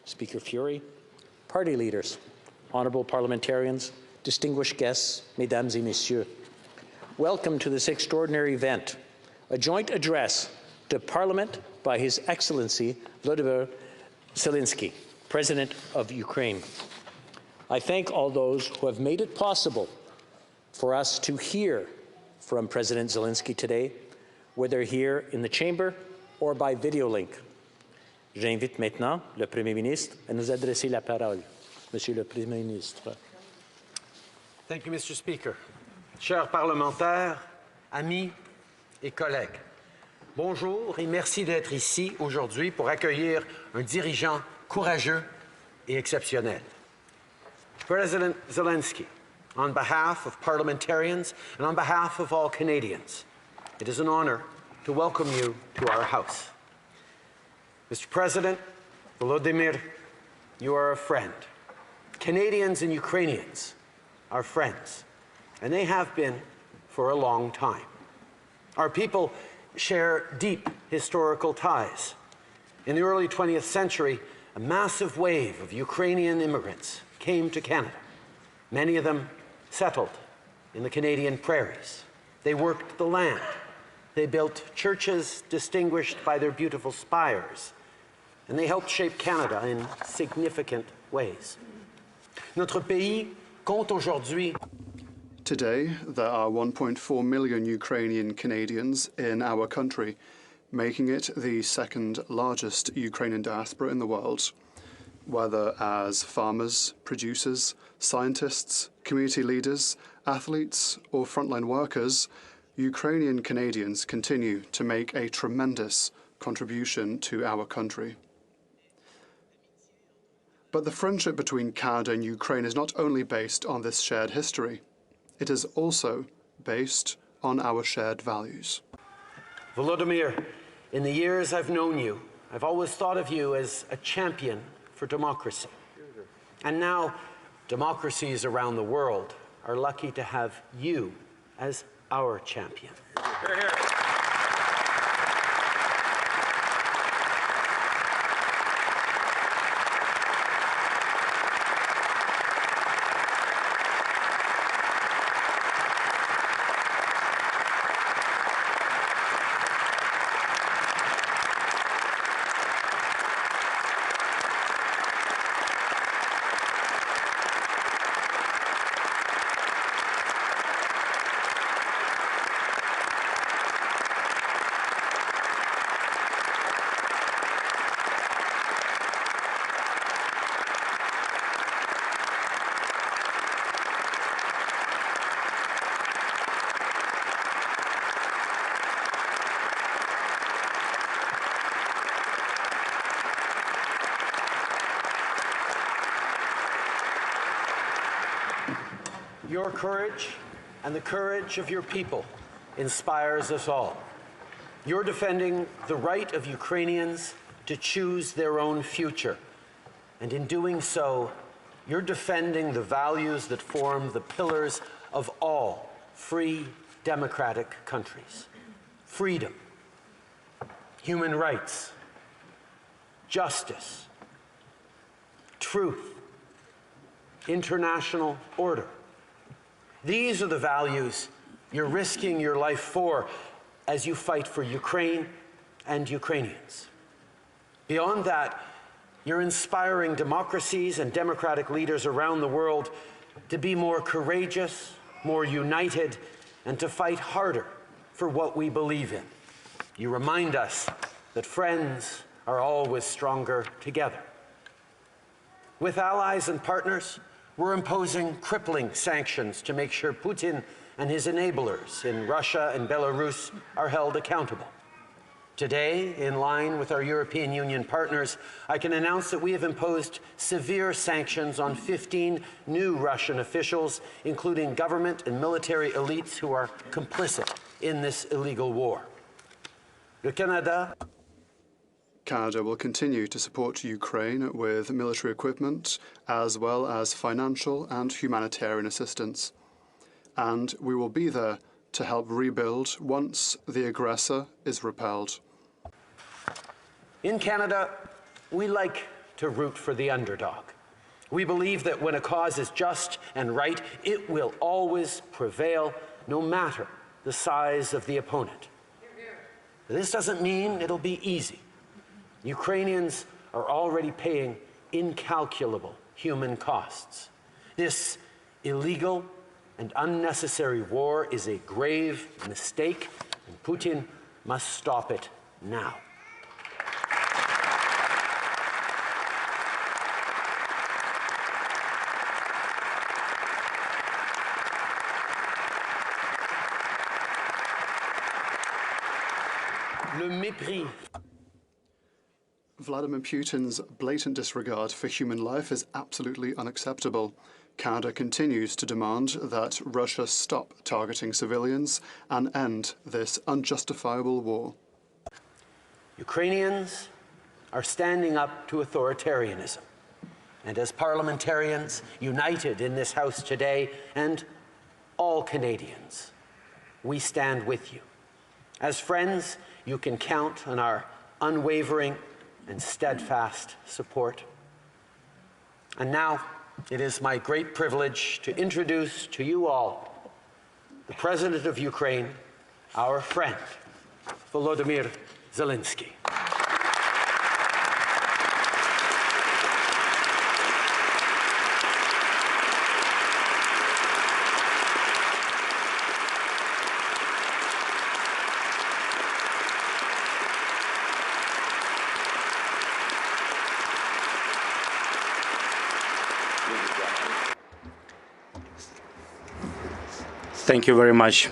Speaker Fury, party leaders, honourable parliamentarians, distinguished guests, mesdames et messieurs. Welcome to this extraordinary event, a joint address to Parliament by His Excellency Volodymyr Zelenskiy, President of Ukraine. I thank all those who have made it possible for us to hear from President Zelensky today, whether here in the chamber or by video link. J'invite maintenant le Premier ministre à nous adresser la parole. Monsieur le Premier ministre. Thank you, Mr. Speaker. Chers parlementaires, amis et collègues, bonjour et merci d'être ici aujourd'hui pour accueillir un dirigeant courageux et exceptionnel. President Zelensky, on behalf of parliamentarians and on behalf of all Canadians, it is an honor to welcome you to our House. Mr. President, Volodymyr, you are a friend. Canadians and Ukrainians are friends, and they have been for a long time. Our people share deep historical ties. In the early 20th century, a massive wave of Ukrainian immigrants came to Canada. Many of them settled in the Canadian prairies. They worked the land. They built churches distinguished by their beautiful spires, and they helped shape Canada in significant ways. Notre pays compte aujourd'hui. Today, there are 1.4 million Ukrainian Canadians in our country, making it the second largest Ukrainian diaspora in the world. Whether as farmers, producers, scientists, community leaders, athletes, or frontline workers, Ukrainian Canadians continue to make a tremendous contribution to our country. But the friendship between Canada and Ukraine is not only based on this shared history, it is also based on our shared values. Volodymyr, in the years I've known you, I've always thought of you as a champion for democracy. And now, democracies around the world are lucky to have you as our champion. Hear, hear. Your courage and the courage of your people inspires us all. You're defending the right of Ukrainians to choose their own future. And in doing so, you're defending the values that form the pillars of all free, democratic countries. Freedom, human rights, justice, truth, international order. These are the values you're risking your life for as you fight for Ukraine and Ukrainians. Beyond that, you're inspiring democracies and democratic leaders around the world to be more courageous, more united, and to fight harder for what we believe in. You remind us that friends are always stronger together. With allies and partners, we're imposing crippling sanctions to make sure Putin and his enablers in Russia and Belarus are held accountable. Today, in line with our European Union partners, I can announce that we have imposed severe sanctions on 15 new Russian officials, including government and military elites who are complicit in this illegal war. Canada will continue to support Ukraine with military equipment as well as financial and humanitarian assistance. And we will be there to help rebuild once the aggressor is repelled. In Canada, we like to root for the underdog. We believe that when a cause is just and right, it will always prevail, no matter the size of the opponent. This doesn't mean it'll be easy. Ukrainians are already paying incalculable human costs. This illegal and unnecessary war is a grave mistake, and Putin must stop it now. Le mépris. Vladimir Putin's blatant disregard for human life is absolutely unacceptable. Canada continues to demand that Russia stop targeting civilians and end this unjustifiable war. Ukrainians are standing up to authoritarianism. And as parliamentarians united in this House today, and all Canadians, we stand with you. As friends, you can count on our unwavering and steadfast support. And now, it is my great privilege to introduce to you all the President of Ukraine, our friend, Volodymyr Zelenskiy. Thank you very much.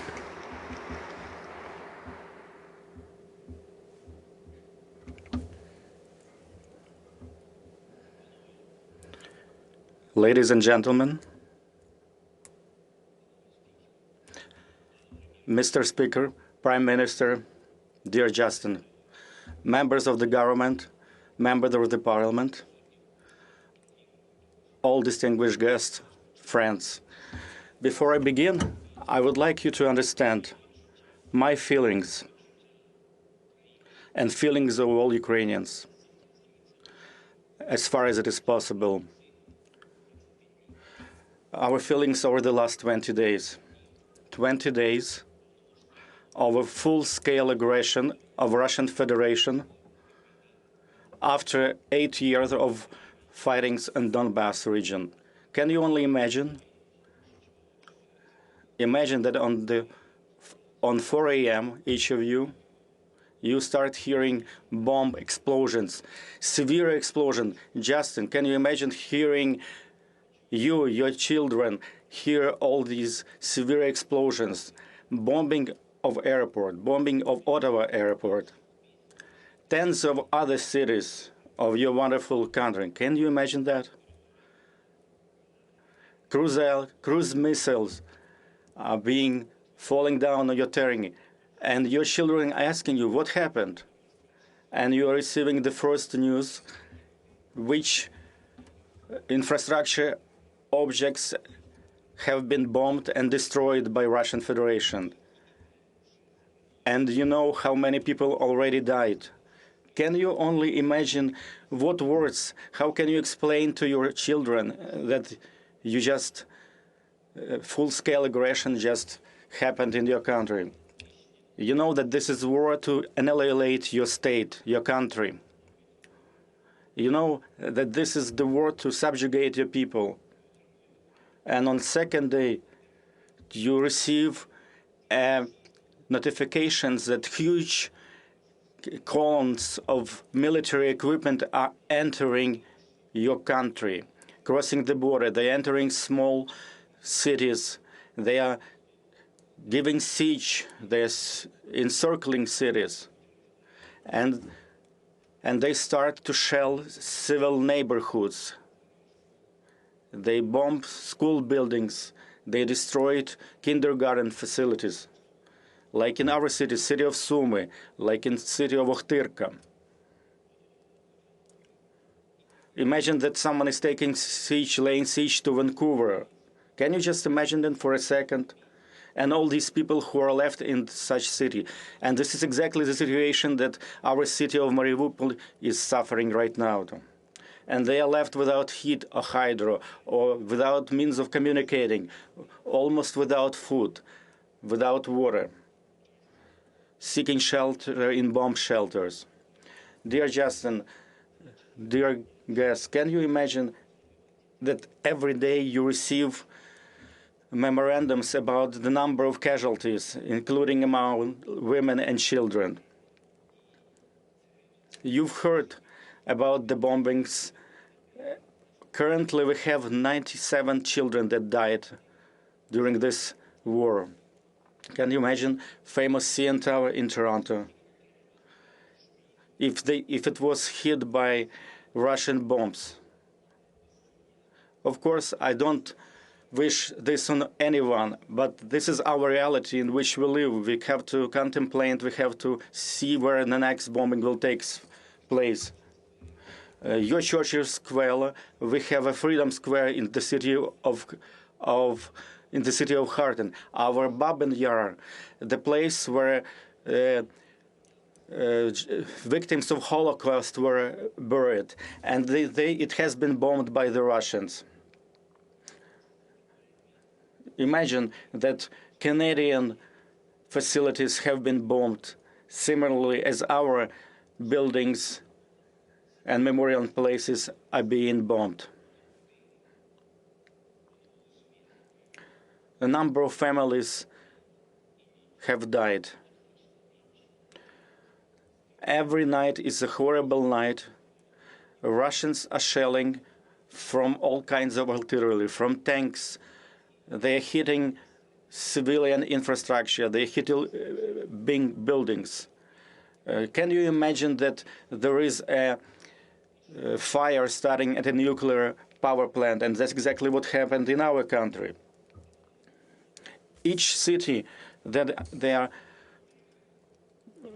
Ladies and gentlemen, Mr. Speaker, Prime Minister, dear Justin, members of the government, members of the Parliament, all distinguished guests, friends. Before I begin, I would like you to understand my feelings and feelings of all Ukrainians, as far as it is possible. Our feelings over the last 20 days. 20 days of a full-scale aggression of Russian Federation after 8 years of fightings in Donbass region. Can you only imagine? Imagine that on 4 a.m., each of you start hearing bomb explosions, severe explosion. Justin, can you imagine hearing your children hear all these severe explosions, bombing of airport, bombing of Ottawa airport, tens of other cities of your wonderful country. Can you imagine that? Cruise missiles are falling down on your terrain, and your children are asking you what happened, and you are receiving the first news which infrastructure objects have been bombed and destroyed by Russian Federation. And you know how many people already died. Can you only imagine what words, how can you explain to your children that you just full-scale aggression just happened in your country? You know that this is war to annihilate your state, your country. You know that this is the war to subjugate your people. And on second day, you receive notifications that huge columns of military equipment are entering your country, crossing the border. They're entering small cities. They are giving siege. They're encircling cities. And they start to shell civil neighborhoods. They bomb school buildings. They destroyed kindergarten facilities, like in our city, city of Sumy, like in city of Ochtyrka. Imagine that someone is taking siege, laying siege to Vancouver. Can you just imagine that for a second? And all these people who are left in such city. And this is exactly the situation that our city of Mariupol is suffering right now. and they are left without heat or hydro, or without means of communicating, almost without food, without water, seeking shelter in bomb shelters. Dear Justin, dear guests, can you imagine that every day you receive memorandums about the number of casualties, including among women and children? You've heard about the bombings. Currently, we have 97 children that died during this war. Can you imagine famous CN Tower in Toronto? If it was hit by Russian bombs. Of course, I don't wish this on anyone, but this is our reality in which we live. We have to contemplate, we have to see where the next bombing will take place. Your Churchill Square, we have a Freedom Square in the city of Harton. Our Babin Yar, the place where victims of Holocaust were buried, and it has been bombed by the Russians. Imagine that Canadian facilities have been bombed similarly as our buildings and memorial places are being bombed. A number of families have died. Every night is a horrible night. Russians are shelling from all kinds of artillery, from tanks. They are hitting civilian infrastructure. They are hitting big buildings. Can you imagine that there is a fire starting at a nuclear power plant? And that's exactly what happened in our country. Each city that they are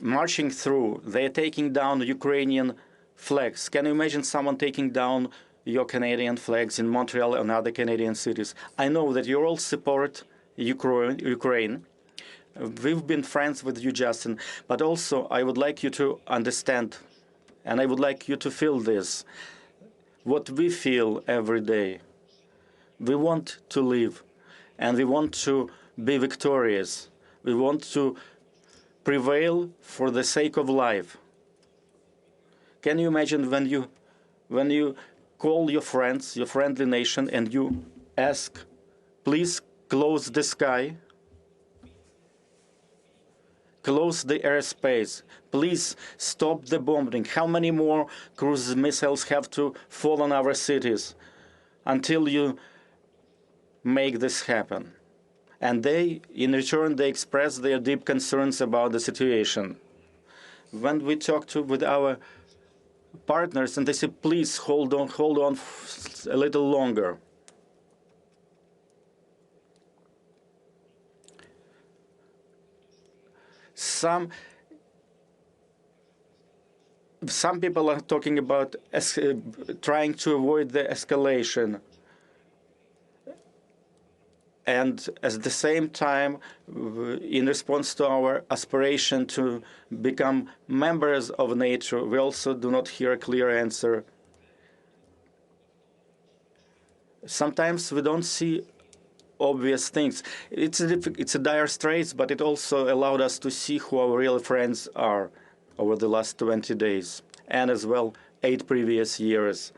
marching through, they are taking down Ukrainian flags. Can you imagine someone taking down your Canadian flags in Montreal and other Canadian cities? I know that you all support Ukraine. We've been friends with you, Justin, but also I would like you to understand, and I would like you to feel this, what we feel every day. We want to live, and we want to be victorious. We want to prevail for the sake of life. Can you imagine when you call your friends, your friendly nation, and you ask, please close the sky, close the airspace, please stop the bombing. How many more cruise missiles have to fall on our cities until you make this happen? And in return, they express their deep concerns about the situation. When we talk with our partners, and they say, please hold on a little longer. Some people are talking about trying to avoid the escalation. And at the same time, in response to our aspiration to become members of NATO, we also do not hear a clear answer. Sometimes we don't see obvious things. It's a dire straits, but it also allowed us to see who our real friends are over the last 20 days, and as well 8 previous years.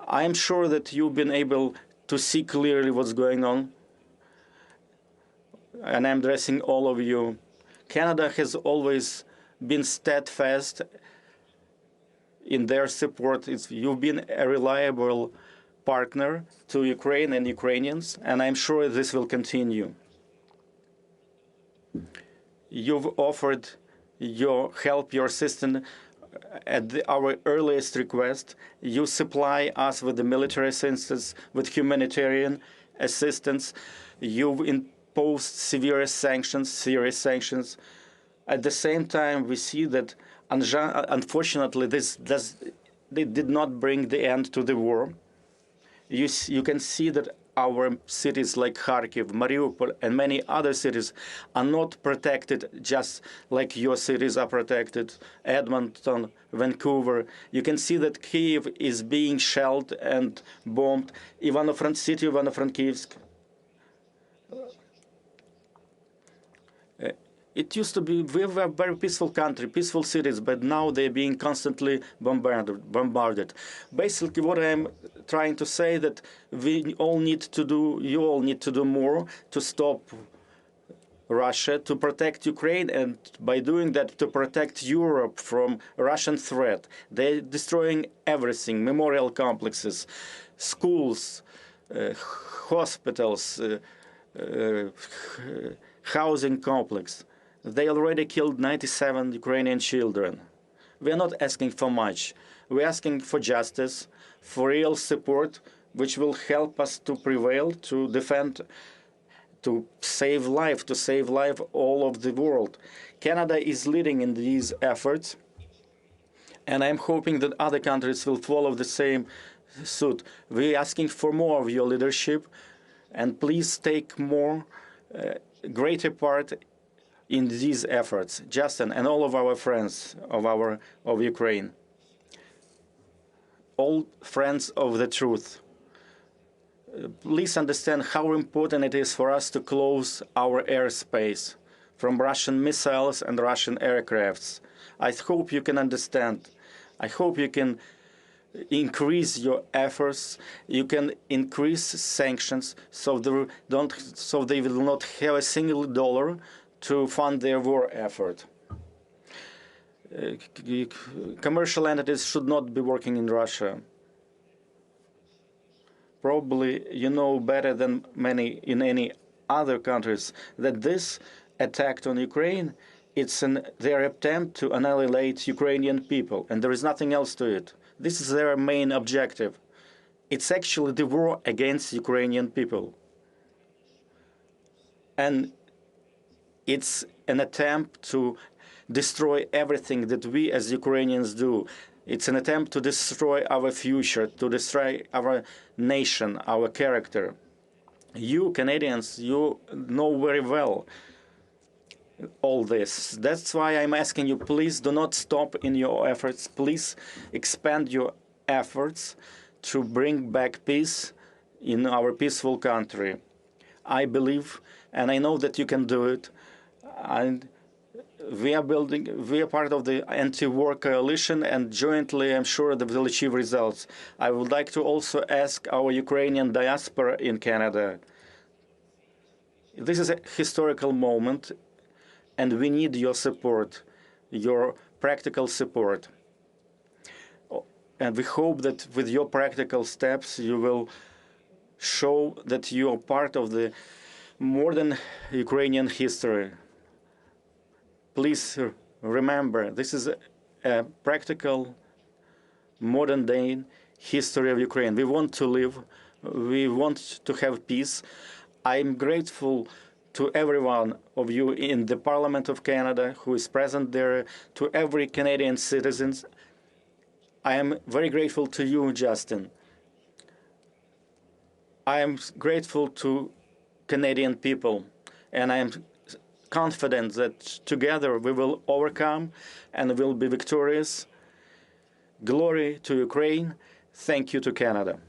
I'm sure that you've been able to see clearly what's going on, and I'm addressing all of you. Canada has always been steadfast in their support. You've been a reliable partner to Ukraine and Ukrainians, and I'm sure this will continue. You've offered your help, your assistance at our earliest request. You supply us with the military assistance, with humanitarian assistance. You've imposed serious sanctions. At the same time, we see that, unfortunately, they did not bring the end to the war. You can see that our cities like Kharkiv, Mariupol, and many other cities are not protected just like your cities are protected, Edmonton, Vancouver. You can see that Kyiv is being shelled and bombed, city of Ivano-Frankivsk. It used to be, we were a very peaceful country, peaceful cities, but now they're being constantly bombarded. Basically, what I'm trying to say that we all need to do, you all need to do more to stop Russia, to protect Ukraine, and by doing that, to protect Europe from Russian threat. They're destroying everything, memorial complexes, schools, hospitals, housing complex. They already killed 97 Ukrainian children. We are not asking for much. We're asking for justice, for real support, which will help us to prevail, to defend, to save life all of the world. Canada is leading in these efforts, and I'm hoping that other countries will follow the same suit. We're asking for more of your leadership, and please take more, greater part in these efforts, Justin and all of our friends of Ukraine, all friends of the truth. Please understand how important it is for us to close our airspace from Russian missiles and Russian aircrafts. I hope you can understand. I hope you can increase your efforts. You can increase sanctions so they will not have a single dollar to fund their war effort. Commercial entities should not be working in Russia. Probably you know better than many in any other countries that this attack on Ukraine, it's their attempt to annihilate Ukrainian people, and there is nothing else to it. This is their main objective. It's actually the war against Ukrainian people. And it's an attempt to destroy everything that we as Ukrainians do. It's an attempt to destroy our future, to destroy our nation, our character. You Canadians, you know very well all this. That's why I'm asking you, please do not stop in your efforts. Please expand your efforts to bring back peace in our peaceful country. I believe, and I know that you can do it. And we are part of the anti-war coalition, and jointly I'm sure that we'll achieve results. I would like to also ask our Ukrainian diaspora in Canada. This is a historical moment, and we need your support, your practical support. And we hope that with your practical steps, you will show that you are part of the modern Ukrainian history. Please remember, this is a practical, modern-day history of Ukraine. We want to live. We want to have peace. I'm grateful to every one of you in the Parliament of Canada who is present there, to every Canadian citizen. I am very grateful to you, Justin. I am grateful to Canadian people, and I am confident that together we will overcome and will be victorious. Glory to Ukraine. Thank you to Canada.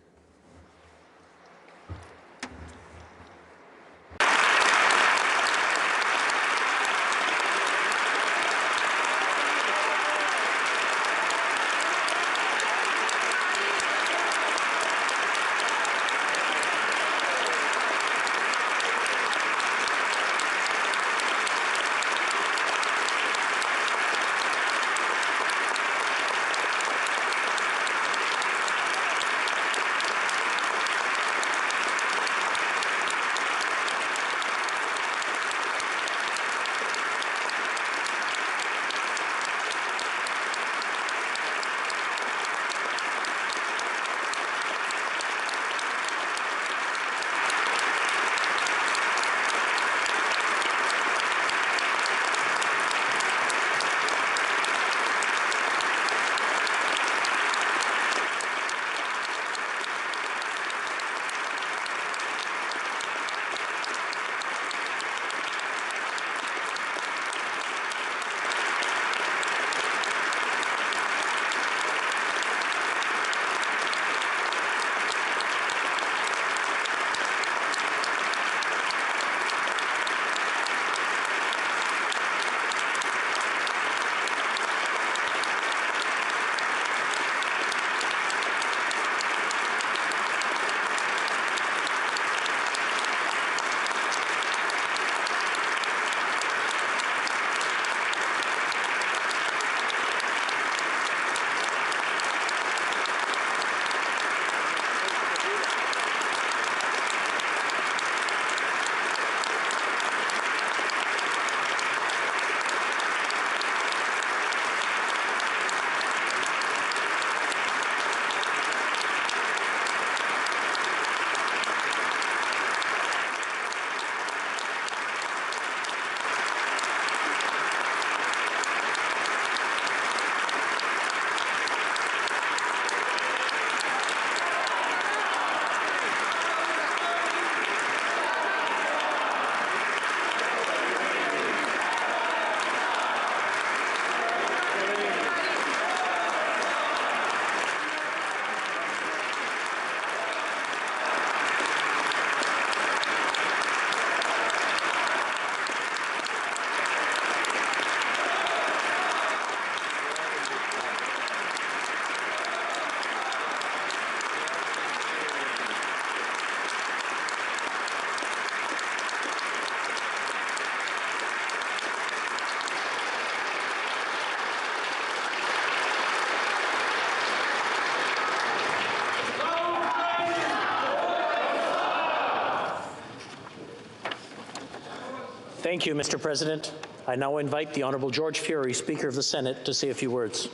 Thank you, Mr. President. I now invite the Honourable George Fury, Speaker of the Senate, to say a few words.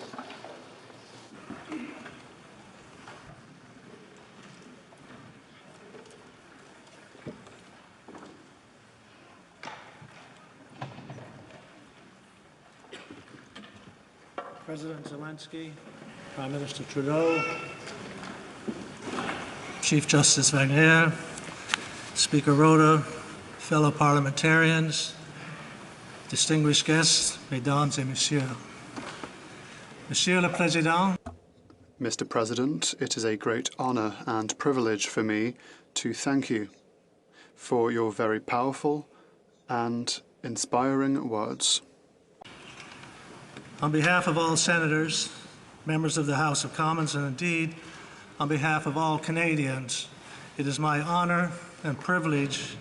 President Zelensky, Prime Minister Trudeau, Chief Justice Wagner, Speaker Rota, fellow parliamentarians, distinguished guests, Mesdames et Messieurs. Monsieur le Président. Mr. President, it is a great honour and privilege for me to thank you for your very powerful and inspiring words. On behalf of all senators, members of the House of Commons, and indeed on behalf of all Canadians, it is my honour and privilege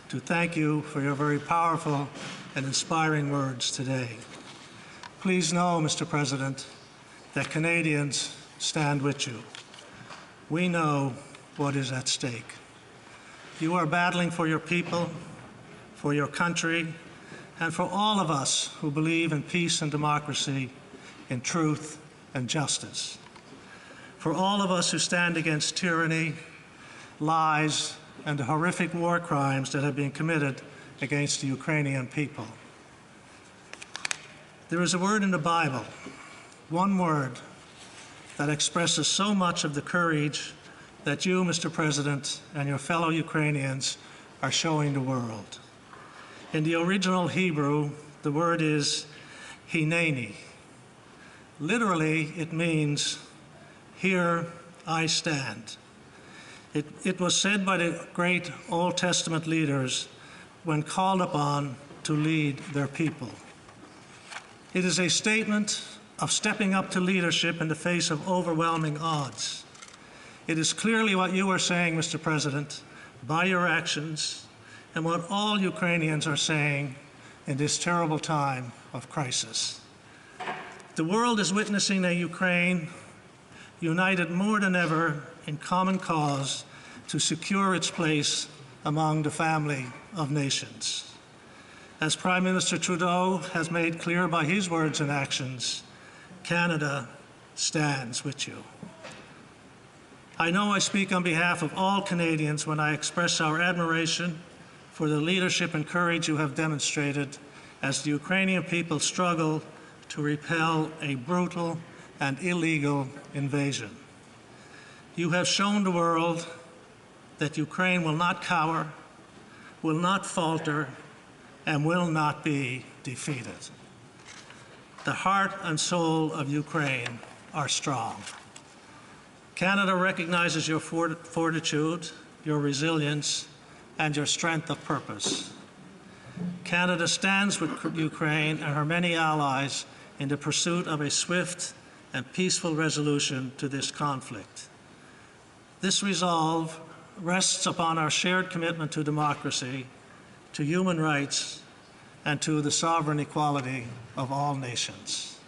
to thank you for your very powerful and inspiring words today. Please know, Mr. President, that Canadians stand with you. We know what is at stake. You are battling for your people, for your country, and for all of us who believe in peace and democracy, in truth and justice. For all of us who stand against tyranny, lies, and the horrific war crimes that have been committed against the Ukrainian people. There is a word in the Bible, one word, that expresses so much of the courage that you, Mr. President, and your fellow Ukrainians are showing the world. In the original Hebrew, the word is hineni. Literally, it means, here I stand. It was said by the great Old Testament leaders when called upon to lead their people. It is a statement of stepping up to leadership in the face of overwhelming odds. It is clearly what you are saying, Mr. President, by your actions, and what all Ukrainians are saying in this terrible time of crisis. The world is witnessing a Ukraine united more than ever in common cause to secure its place among the family of nations. As Prime Minister Trudeau has made clear by his words and actions, Canada stands with you. I know I speak on behalf of all Canadians when I express our admiration for the leadership and courage you have demonstrated as the Ukrainian people struggle to repel a brutal and illegal invasion. You have shown the world that Ukraine will not cower, will not falter, and will not be defeated. The heart and soul of Ukraine are strong. Canada recognizes your fortitude, your resilience, and your strength of purpose. Canada stands with Ukraine and her many allies in the pursuit of a swift and peaceful resolution to this conflict. This resolve rests upon our shared commitment to democracy, to human rights, and to the sovereign equality of all nations.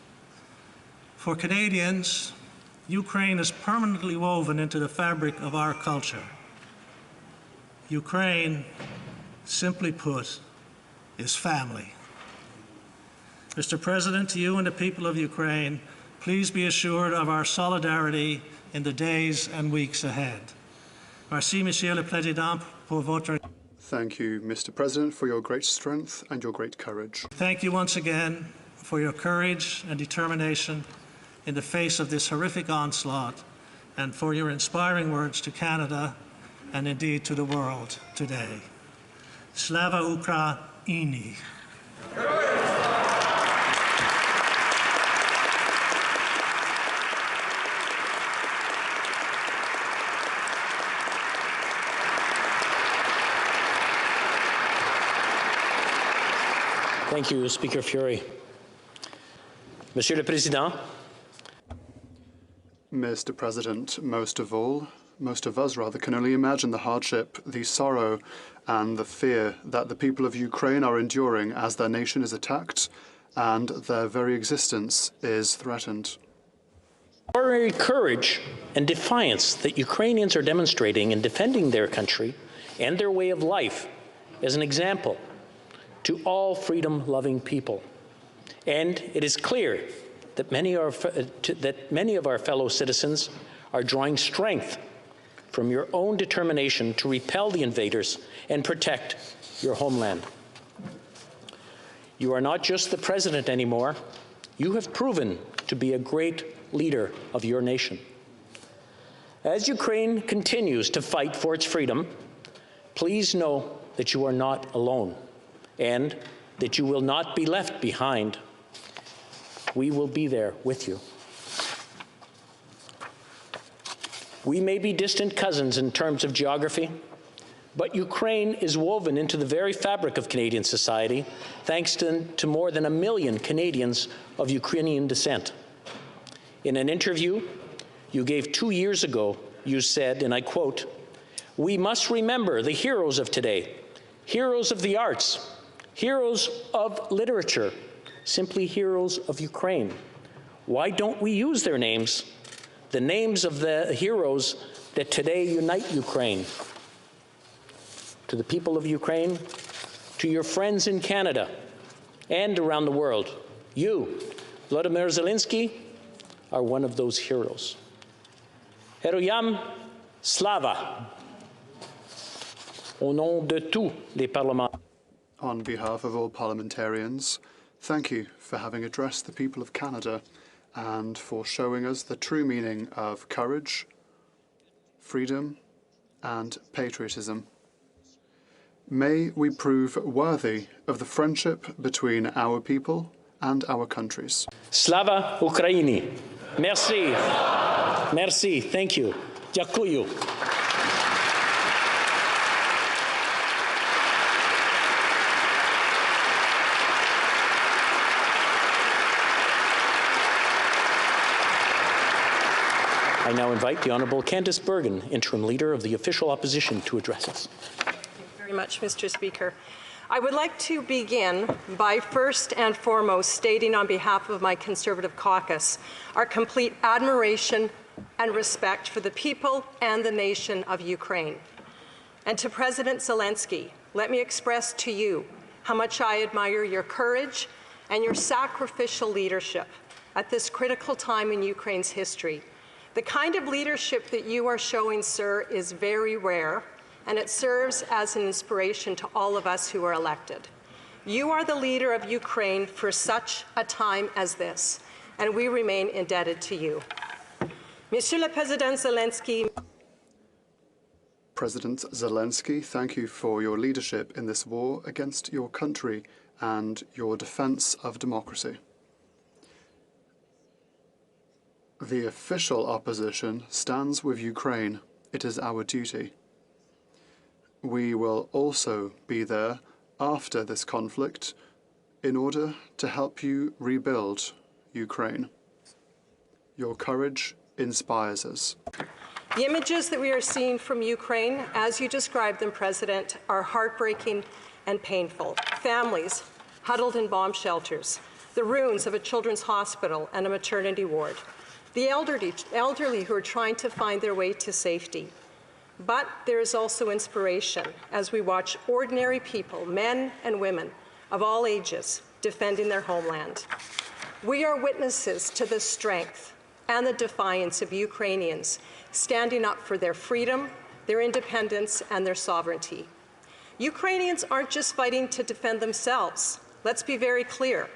For Canadians, Ukraine is permanently woven into the fabric of our culture. Ukraine, simply put, is family. Mr. President, to you and the people of Ukraine, please be assured of our solidarity in the days and weeks ahead. Merci, Monsieur le Président, pour votre... Thank you, Mr. President, for your great strength and your great courage. Thank you once again for your courage and determination in the face of this horrific onslaught, and for your inspiring words to Canada and indeed to the world today. Slava Ukraini. Thank you, Speaker Fury. Monsieur le Président. Mr. President, most of us can only imagine the hardship, the sorrow, and the fear that the people of Ukraine are enduring as their nation is attacked and their very existence is threatened. The extraordinary courage and defiance that Ukrainians are demonstrating in defending their country and their way of life is an example to all freedom-loving people. And it is clear that many of our fellow citizens are drawing strength from your own determination to repel the invaders and protect your homeland. You are not just the president anymore. You have proven to be a great leader of your nation. As Ukraine continues to fight for its freedom, please know that you are not alone and that you will not be left behind. We will be there with you. We may be distant cousins in terms of geography, but Ukraine is woven into the very fabric of Canadian society, thanks to more than 1 million Canadians of Ukrainian descent. In an interview you gave 2 years ago, you said, and I quote, "We must remember the heroes of today, heroes of the arts, heroes of literature, simply heroes of Ukraine. Why don't we use their names, the names of the heroes that today unite Ukraine?" To the people of Ukraine, to your friends in Canada and around the world, you, Volodymyr Zelenskiy, are one of those heroes. Heroyam Slava. Au nom de tous les parlementaires. On behalf of all parliamentarians, thank you for having addressed the people of Canada and for showing us the true meaning of courage, freedom, and patriotism. May we prove worthy of the friendship between our people and our countries. Slava Ukraini. Merci. Merci. Thank you. Дякую. I now invite the Honourable Candice Bergen, Interim Leader of the Official Opposition, to address us. Thank you very much, Mr. Speaker. I would like to begin by first and foremost stating on behalf of my Conservative caucus our complete admiration and respect for the people and the nation of Ukraine. And to President Zelensky, let me express to you how much I admire your courage and your sacrificial leadership at this critical time in Ukraine's history. The kind of leadership that you are showing, sir, is very rare, and it serves as an inspiration to all of us who are elected. You are the leader of Ukraine for such a time as this, and we remain indebted to you. Monsieur le Président Zelensky. President Zelensky, thank you for your leadership in this war against your country and your defense of democracy. The official opposition stands with Ukraine. It is our duty. We will also be there after this conflict in order to help you rebuild Ukraine. Your courage inspires us. The images that we are seeing from Ukraine, as you described them, President, are heartbreaking and painful. Families huddled in bomb shelters, the ruins of a children's hospital and a maternity ward, the elderly who are trying to find their way to safety. But there is also inspiration as we watch ordinary people, men and women of all ages, defending their homeland. We are witnesses to the strength and the defiance of Ukrainians standing up for their freedom, their independence, and their sovereignty. Ukrainians aren't just fighting to defend themselves. Let's be very clear.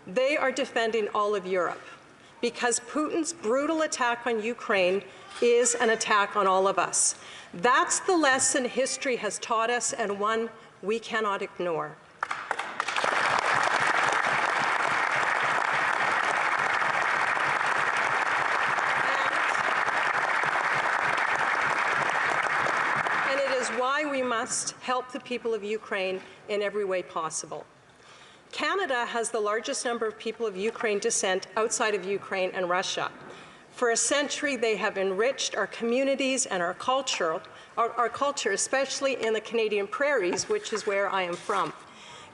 They are defending all of Europe, because Putin's brutal attack on Ukraine is an attack on all of us. That's the lesson history has taught us, and one we cannot ignore. And it is why we must help the people of Ukraine in every way possible. Canada has the largest number of people of Ukraine descent outside of Ukraine and Russia. For a century, they have enriched our communities and our culture, especially in the Canadian prairies, which is where I am from.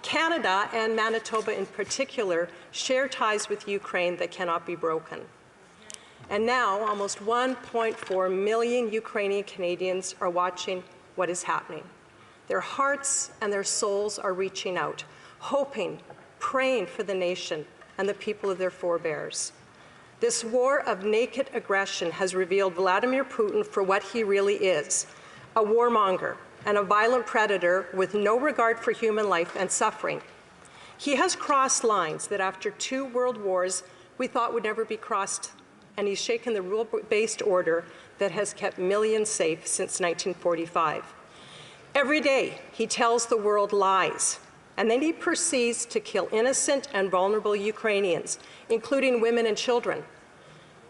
Canada, and Manitoba in particular, share ties with Ukraine that cannot be broken. And now, almost 1.4 million Ukrainian Canadians are watching what is happening. Their hearts and their souls are reaching out, hoping, praying for the nation and the people of their forebears. This war of naked aggression has revealed Vladimir Putin for what he really is, a warmonger and a violent predator with no regard for human life and suffering. He has crossed lines that after 2 world wars we thought would never be crossed, and he's shaken the rule-based order that has kept millions safe since 1945. Every day he tells the world lies, and then he proceeds to kill innocent and vulnerable Ukrainians, including women and children.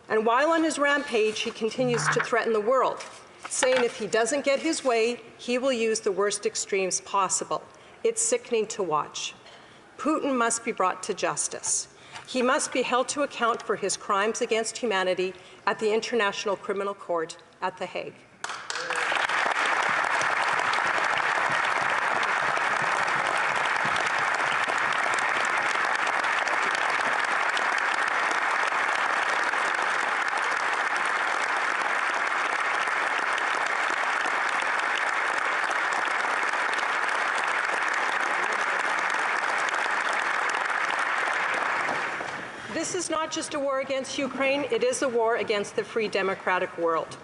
And while on his rampage, he continues to threaten the world, saying if he doesn't get his way, he will use the worst extremes possible. It's sickening to watch. Putin must be brought to justice. He must be held to account for his crimes against humanity at the International Criminal Court at The Hague. This is not just a war against Ukraine, it is a war against the free democratic world.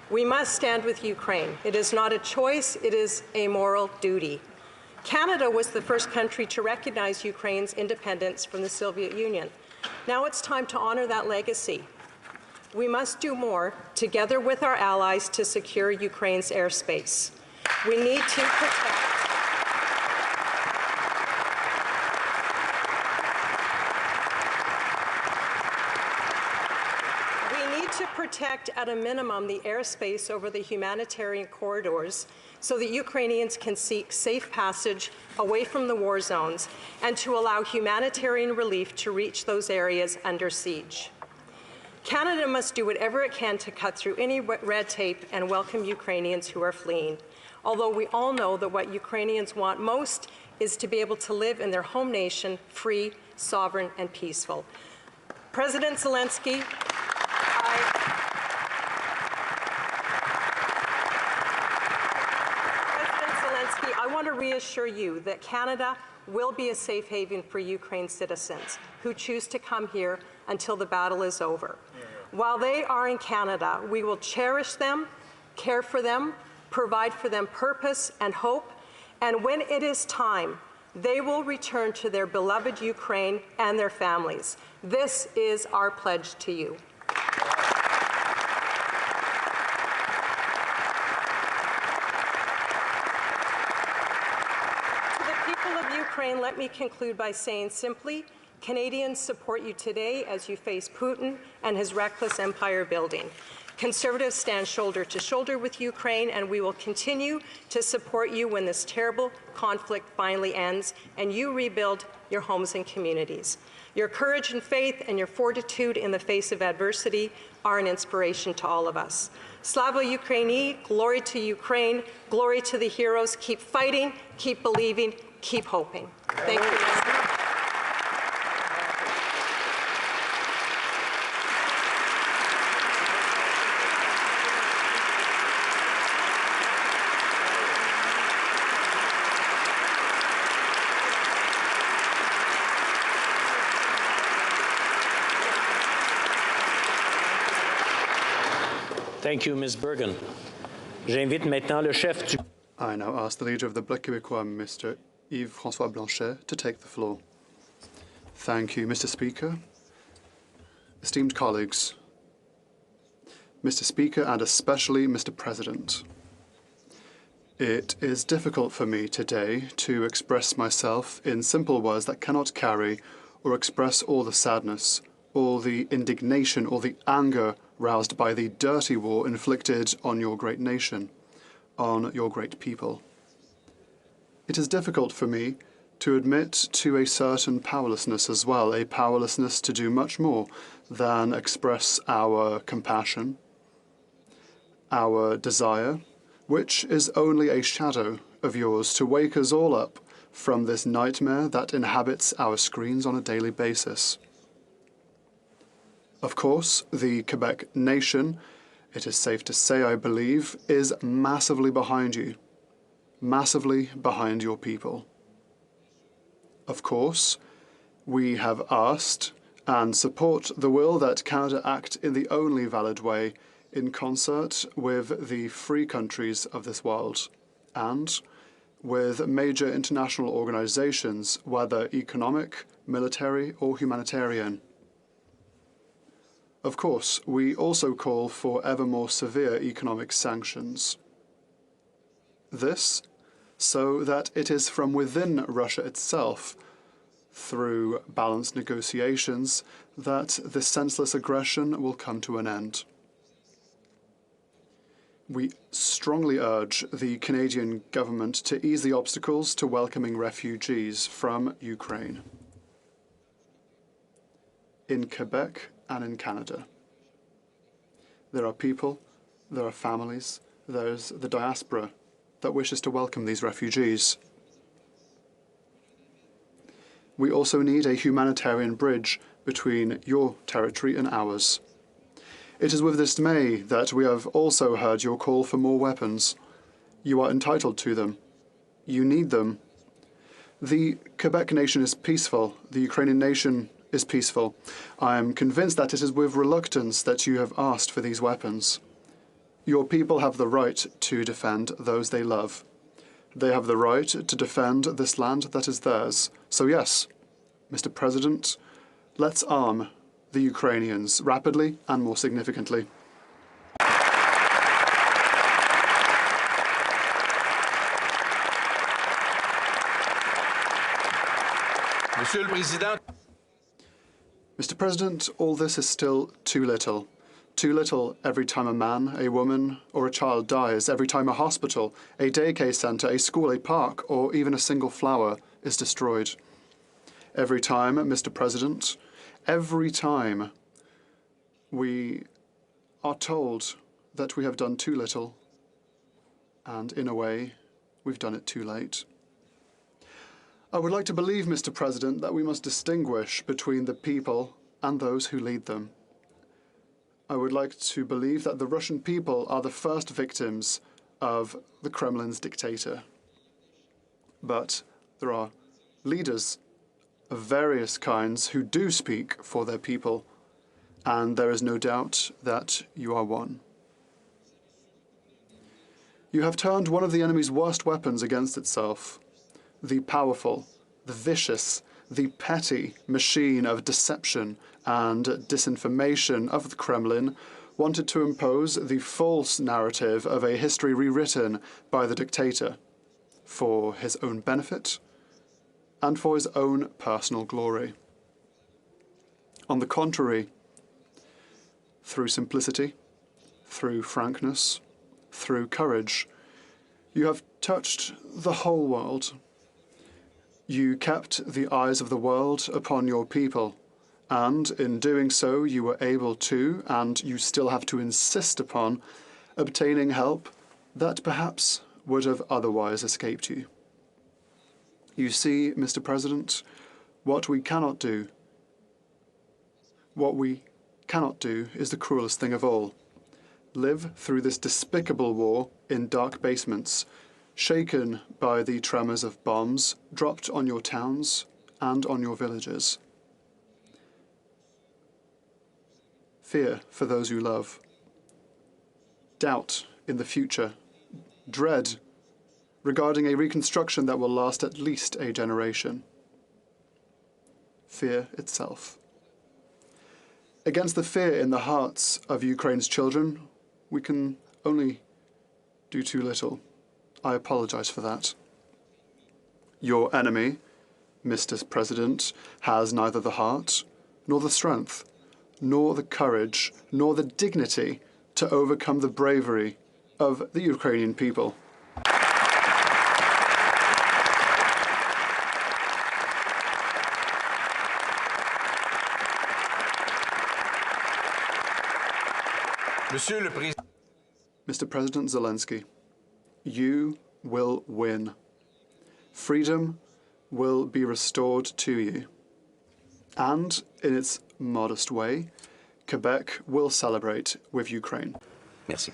We must stand with Ukraine. It is not a choice, it is a moral duty. Canada was the first country to recognize Ukraine's independence from the Soviet Union. Now it's time to honor that legacy. We must do more, together with our allies, to secure Ukraine's airspace. We need to protect at a minimum the airspace over the humanitarian corridors so that Ukrainians can seek safe passage away from the war zones and to allow humanitarian relief to reach those areas under siege. Canada must do whatever it can to cut through any red tape and welcome Ukrainians who are fleeing, although we all know that what Ukrainians want most is to be able to live in their home nation free, sovereign, and peaceful. President Zelenskyy, I want to reassure you that Canada will be a safe haven for Ukraine citizens who choose to come here until the battle is over. While they are in Canada, we will cherish them, care for them, provide for them purpose and hope, and when it is time, they will return to their beloved Ukraine and their families. This is our pledge to you. Ukraine, let me conclude by saying simply, Canadians support you today as you face Putin and his reckless empire building. Conservatives stand shoulder to shoulder with Ukraine, and we will continue to support you when this terrible conflict finally ends and you rebuild your homes and communities. Your courage and faith and your fortitude in the face of adversity are an inspiration to all of us. Slava Ukraini, glory to Ukraine, glory to the heroes. Keep fighting, keep believing, keep hoping. Thank you. Thank you, Ms. Bergen. J'invite maintenant le chef du... I now ask the leader of the Bloc Québécois, Mr. Yves-François Blanchet, to take the floor. Thank you, Mr. Speaker. Esteemed colleagues, Mr. Speaker, and especially Mr. President, it is difficult for me today to express myself in simple words that cannot carry or express all the sadness, all the indignation, all the anger roused by the dirty war inflicted on your great nation, on your great people. It is difficult for me to admit to a certain powerlessness as well, a powerlessness to do much more than express our compassion, our desire, which is only a shadow of yours, to wake us all up from this nightmare that inhabits our screens on a daily basis. Of course, the Quebec nation, it is safe to say, I believe, is massively behind you. massively behind your people. Of course, we have asked and support the will that Canada act in the only valid way in concert with the free countries of this world and with major international organizations, whether economic, military or humanitarian. Of course, we also call for ever more severe economic sanctions. This so that it is from within Russia itself, through balanced negotiations, that this senseless aggression will come to an end. We strongly urge the Canadian government to ease the obstacles to welcoming refugees from Ukraine. In Quebec and in Canada, there are people, there are families, there's the diaspora that wishes to welcome these refugees. We also need a humanitarian bridge between your territory and ours. It is with dismay that we have also heard your call for more weapons. You are entitled to them. You need them. The Quebec nation is peaceful. The Ukrainian nation is peaceful. I am convinced that it is with reluctance that you have asked for these weapons. Your people have the right to defend those they love. They have the right to defend this land that is theirs. So yes, Mr. President, let's arm the Ukrainians rapidly and more significantly. Monsieur le Président. Mr. President, all this is still too little. Too little every time a man, a woman, or a child dies, every time a hospital, a daycare centre, a school, a park, or even a single flower is destroyed. Every time, Mr. President, every time we are told that we have done too little, and in a way, we've done it too late. I would like to believe, Mr. President, that we must distinguish between the people and those who lead them. I would like to believe that the Russian people are the first victims of the Kremlin's dictator. But there are leaders of various kinds who do speak for their people, and there is no doubt that you are one. You have turned one of the enemy's worst weapons against itself, the powerful, the vicious, the petty machine of deception and disinformation of the Kremlin wanted to impose the false narrative of a history rewritten by the dictator for his own benefit and for his own personal glory. On the contrary, through simplicity, through frankness, through courage, you have touched the whole world. You kept the eyes of the world upon your people, and in doing so you were able to, and you still have to insist upon, obtaining help that perhaps would have otherwise escaped you. You see, Mr. President, what we cannot do is the cruelest thing of all. Live through this despicable war in dark basements, shaken by the tremors of bombs dropped on your towns and on your villages. Fear for those you love. Doubt in the future. Dread regarding a reconstruction that will last at least a generation. Fear itself. Against the fear in the hearts of Ukraine's children, we can only do too little. I apologize for that. Your enemy, Mr. President, has neither the heart, nor the strength, nor the courage, nor the dignity to overcome the bravery of the Ukrainian people. Mr. President Zelensky, you will win. Freedom will be restored to you. And, in its modest way, Quebec will celebrate with Ukraine. Merci.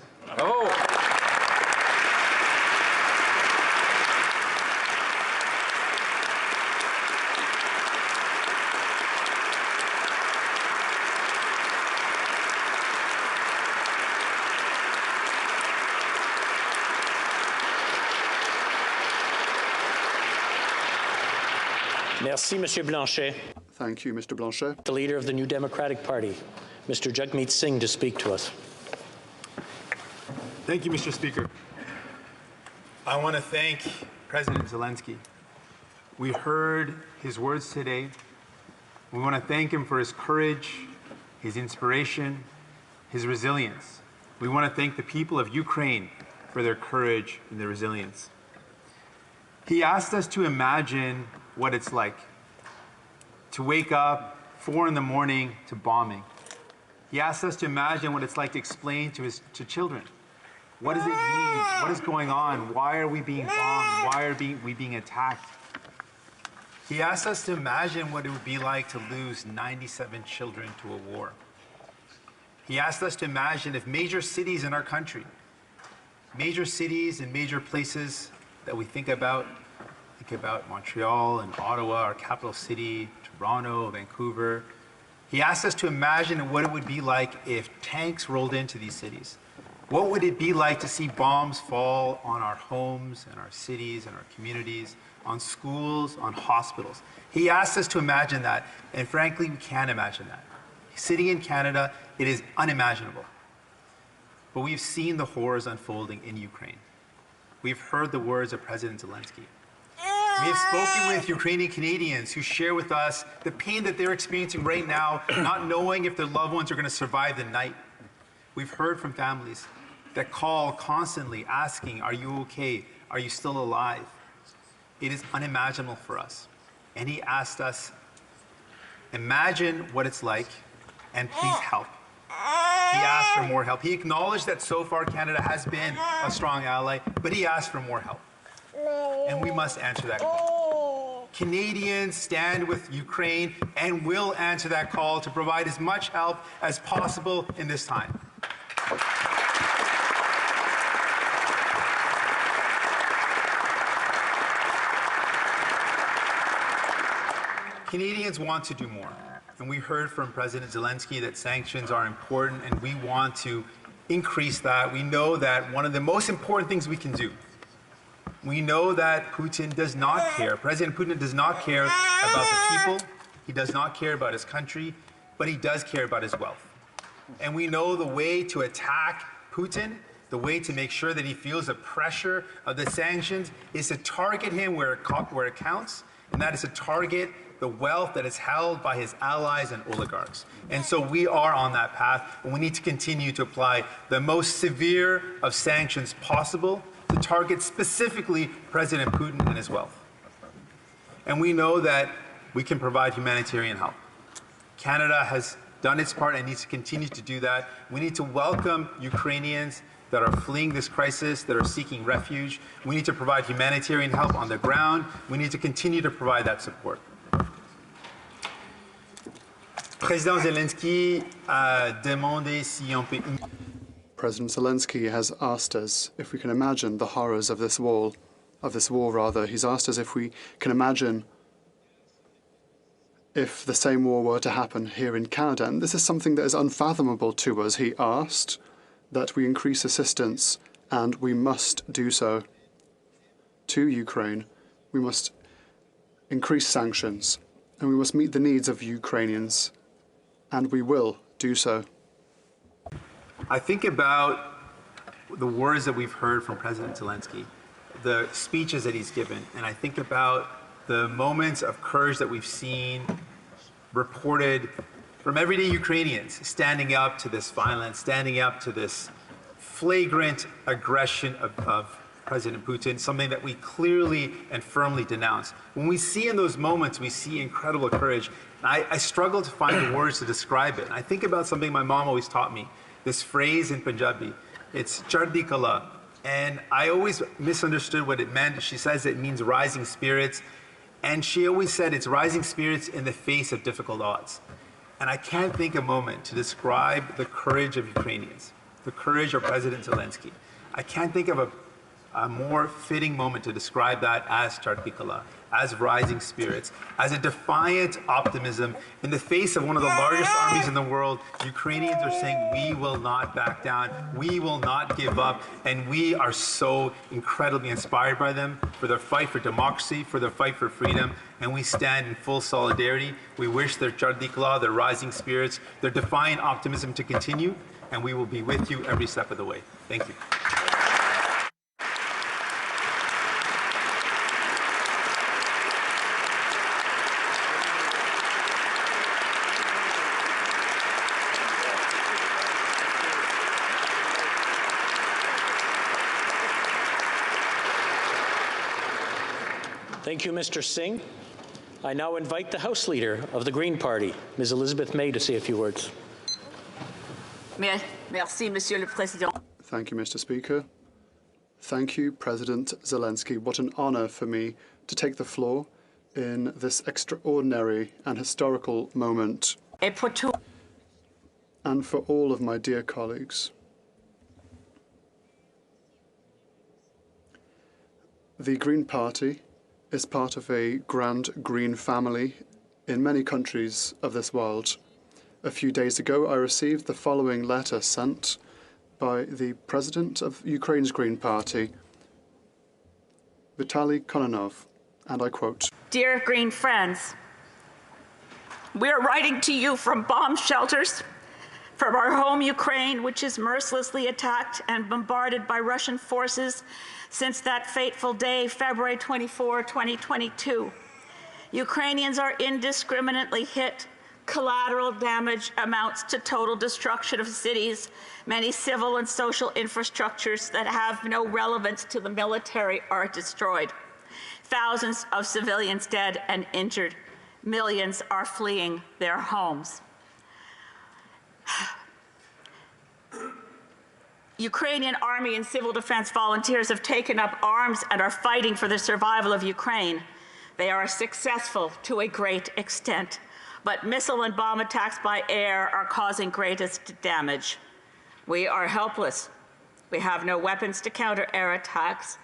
Merci, Monsieur Blanchet. Thank you, Mr. Blanchet. The leader of the New Democratic Party, Mr. Jagmeet Singh, to speak to us. Thank you, Mr. Speaker. I want to thank President Zelensky. We heard his words today. We want to thank him for his courage, his inspiration, his resilience. We want to thank the people of Ukraine for their courage and their resilience. He asked us to imagine what it's like to wake up 4 in the morning to bombing. He asked us to imagine what it's like to explain to children. What does it mean? What is going on? Why are we being bombed? Why are we being attacked? He asked us to imagine what it would be like to lose 97 children to a war. He asked us to imagine if major cities in our country, major cities and major places that we think about Montreal and Ottawa, our capital city, Toronto, Vancouver. He asked us to imagine what it would be like if tanks rolled into these cities. What would it be like to see bombs fall on our homes and our cities and our communities, on schools, on hospitals? He asked us to imagine that, and frankly, we can't imagine that. Sitting in Canada, it is unimaginable. But we've seen the horrors unfolding in Ukraine. We've heard the words of President Zelensky. We have spoken with Ukrainian Canadians who share with us the pain that they're experiencing right now, not knowing if their loved ones are going to survive the night. We've heard from families that call constantly asking, are you okay? Are you still alive? It is unimaginable for us. And he asked us, imagine what it's like and please help. He asked for more help. He acknowledged that so far Canada has been a strong ally, but he asked for more help. And we must answer that call. Canadians stand with Ukraine and will answer that call to provide as much help as possible in this time. Canadians want to do more, and we heard from President Zelensky that sanctions are important, and we want to increase that. We know that one of the most important things we can do, we know that Putin does not care. President Putin does not care about the people, he does not care about his country, but he does care about his wealth. And we know the way to attack Putin, the way to make sure that he feels the pressure of the sanctions is to target him where it counts, and that is to target the wealth that is held by his allies and oligarchs. And so we are on that path, and we need to continue to apply the most severe of sanctions possible to target specifically President Putin and his wealth. And we know that we can provide humanitarian help. Canada has done its part and needs to continue to do that. We need to welcome Ukrainians that are fleeing this crisis, that are seeking refuge. We need to provide humanitarian help on the ground. We need to continue to provide that support. President Zelensky a demandé si on peut... President Zelensky has asked us if we can imagine the horrors of this war. He's asked us if we can imagine if the same war were to happen here in Canada. And this is something that is unfathomable to us. He asked that we increase assistance, and we must do so to Ukraine. We must increase sanctions, and we must meet the needs of Ukrainians, and we will do so. I think about the words that we've heard from President Zelensky, the speeches that he's given, and I think about the moments of courage that we've seen reported from everyday Ukrainians standing up to this violence, standing up to this flagrant aggression of President Putin, something that we clearly and firmly denounce. When we see in those moments, we see incredible courage. I struggle to find the words to describe it. And I think about something my mom always taught me, this phrase in Punjabi. It's chardi kala. And I always misunderstood what it meant. She says it means rising spirits. And she always said it's rising spirits in the face of difficult odds. And I can't think a moment to describe the courage of Ukrainians, the courage of President Zelensky. I can't think of a more fitting moment to describe that as Chartikala, as rising spirits, as a defiant optimism in the face of one of the largest armies in the world. Ukrainians are saying, we will not back down, we will not give up, and we are so incredibly inspired by them for their fight for democracy, for their fight for freedom, and we stand in full solidarity. We wish their Chartikala, their rising spirits, their defiant optimism to continue, and we will be with you every step of the way. Thank you. Thank you, Mr. Singh. I now invite the House Leader of the Green Party, Ms. Elizabeth May, to say a few words. Merci, Monsieur le Président. Thank you, Mr. Speaker. Thank you, President Zelensky. What an honor for me to take the floor in this extraordinary and historical moment. And for all of my dear colleagues. The Green Party is part of a grand green family in many countries of this world. A few days ago, I received the following letter sent by the President of Ukraine's Green Party, Vitaly Kononov, and I quote, Dear Green friends, we are writing to you from bomb shelters, from our home Ukraine, which is mercilessly attacked and bombarded by Russian forces since that fateful day, February 24, 2022. Ukrainians are indiscriminately hit. Collateral damage amounts to total destruction of cities. Many civil and social infrastructures that have no relevance to the military are destroyed. Thousands of civilians dead and injured. Millions are fleeing their homes. Ukrainian army and civil defense volunteers have taken up arms and are fighting for the survival of Ukraine. They are successful to a great extent, but missile and bomb attacks by air are causing greatest damage. We are helpless. We have no weapons to counter air attacks.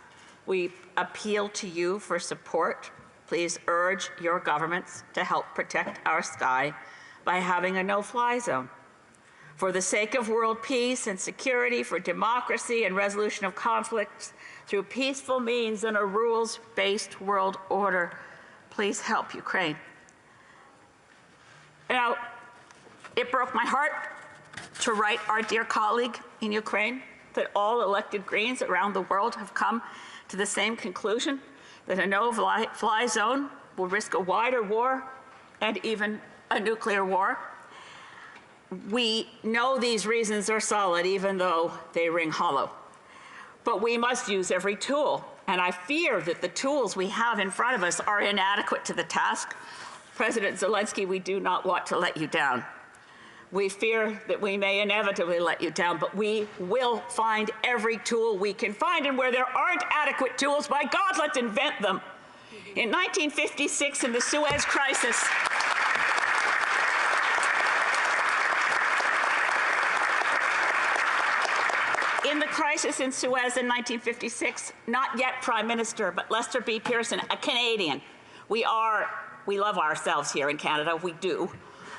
We appeal to you for support. Please urge your governments to help protect our sky by having a no-fly zone. For the sake of world peace and security, for democracy and resolution of conflicts through peaceful means and a rules-based world order, please help Ukraine. Now, it broke my heart to write our dear colleague in Ukraine that all elected Greens around the world have come to the same conclusion, that a no-fly zone will risk a wider war and even a nuclear war. We know these reasons are solid, even though they ring hollow. But we must use every tool, and I fear that the tools we have in front of us are inadequate to the task. President Zelensky, we do not want to let you down. We fear that we may inevitably let you down, but we will find every tool we can find, and where there aren't adequate tools, by God, let's invent them. In 1956, in the Suez Crisis, in the crisis in Suez in 1956, not yet Prime Minister, but Lester B. Pearson, a Canadian. We love ourselves here in Canada, we do.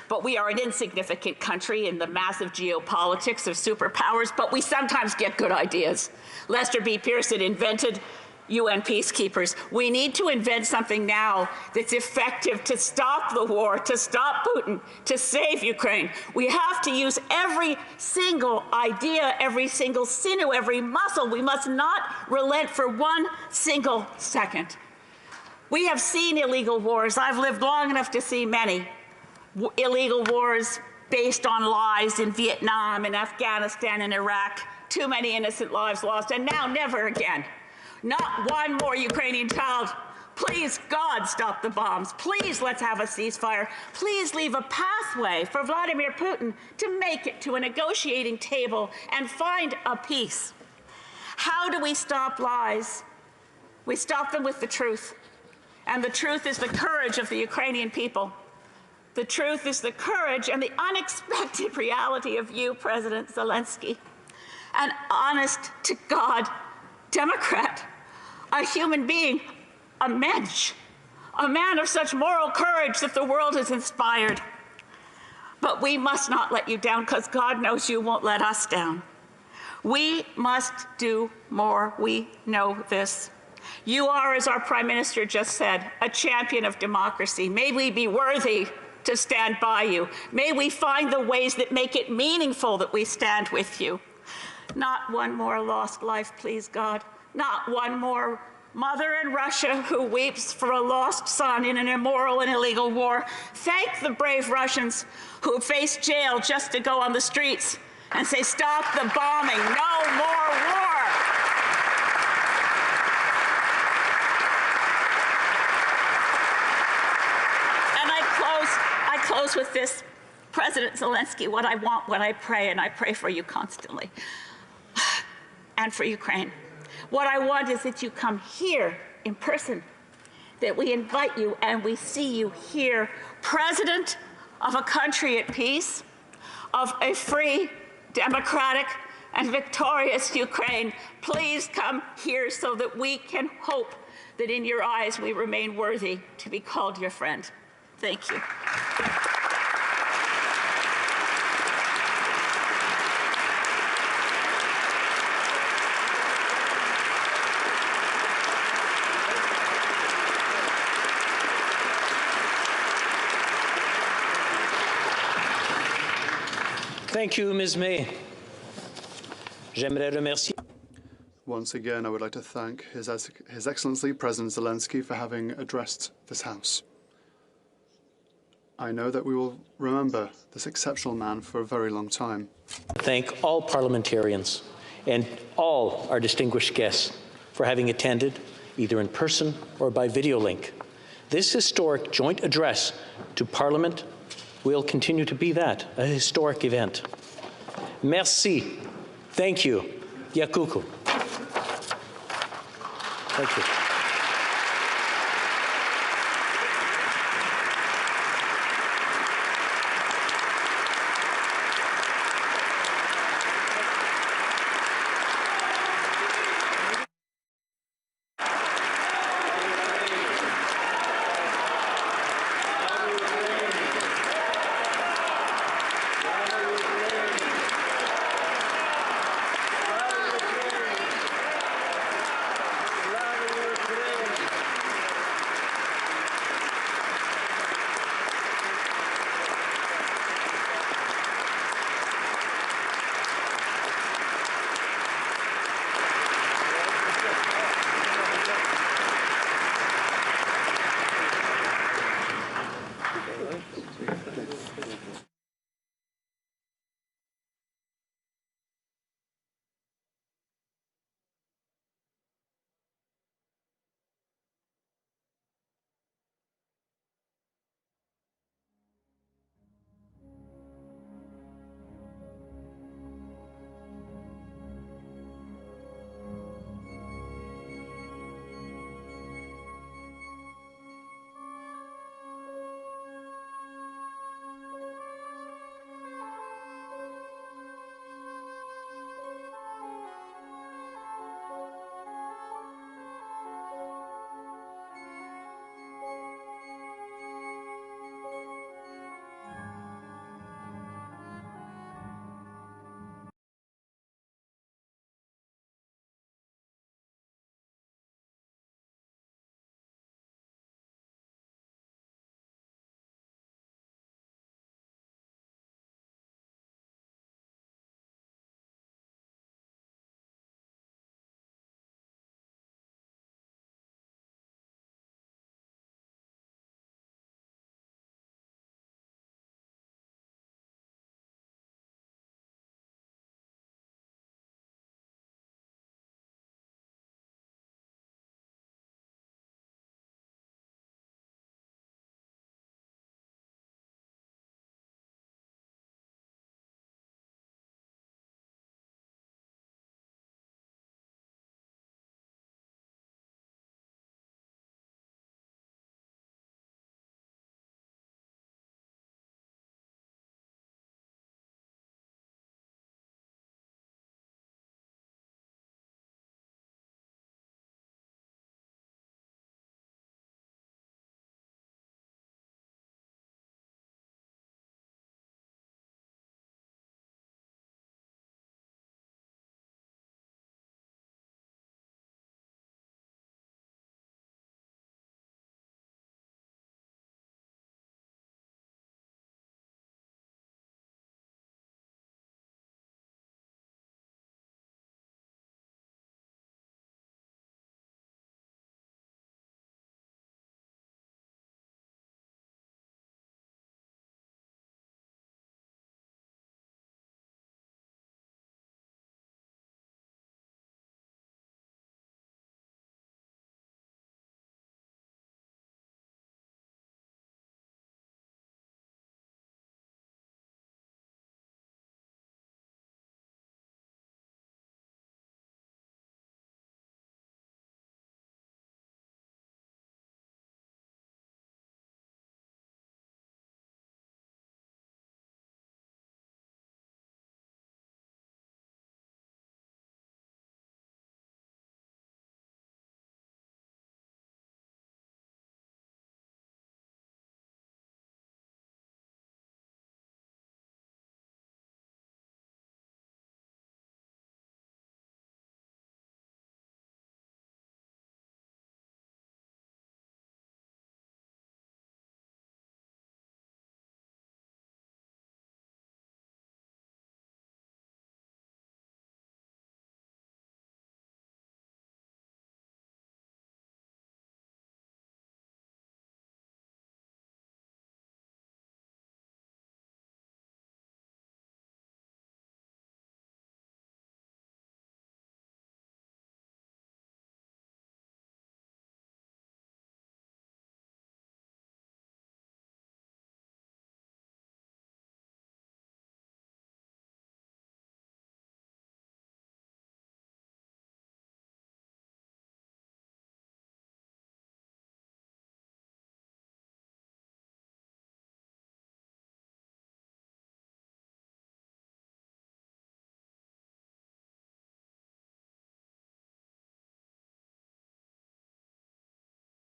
But we are an insignificant country in the massive geopolitics of superpowers, but we sometimes get good ideas. Lester B. Pearson invented UN peacekeepers. We need to invent something now that's effective to stop the war, to stop Putin, to save Ukraine. We have to use every single idea, every single sinew, every muscle. We must not relent for one single second. We have seen illegal wars. I've lived long enough to see many illegal wars based on lies in Vietnam and Afghanistan and Iraq. Too many innocent lives lost, and now never again. Not one more Ukrainian child. Please, God, stop the bombs. Please, let's have a ceasefire. Please leave a pathway for Vladimir Putin to make it to a negotiating table and find a peace. How do we stop lies? We stop them with the truth. And the truth is the courage of the Ukrainian people. The truth is the courage and the unexpected reality of you, President Zelensky. An honest-to-God Democrat, a human being, a mensch, a man of such moral courage that the world is inspired. But we must not let you down, because God knows you won't let us down. We must do more. We know this. You are, as our Prime Minister just said, a champion of democracy. May we be worthy to stand by you. May we find the ways that make it meaningful that we stand with you. Not one more lost life, please, God. Not one more mother in Russia who weeps for a lost son in an immoral and illegal war. Thank the brave Russians who face jail just to go on the streets and say, stop the bombing, no more war. And I close with this. President Zelensky, what I want, what I pray, and I pray for you constantly, and for Ukraine. What I want is that you come here in person, that we invite you and we see you here, president of a country at peace, of a free, democratic, and victorious Ukraine. Please come here so that we can hope that in your eyes we remain worthy to be called your friend. Thank you. Thank you, Ms. May. J'aimerais remercier. Once again, I would like to thank His Excellency President Zelensky for having addressed this House. I know that we will remember this exceptional man for a very long time. Thank all parliamentarians and all our distinguished guests for having attended, either in person or by video link. This historic joint address to Parliament will continue to be that, a historic event. Merci. Thank you. Yakuku. Thank you.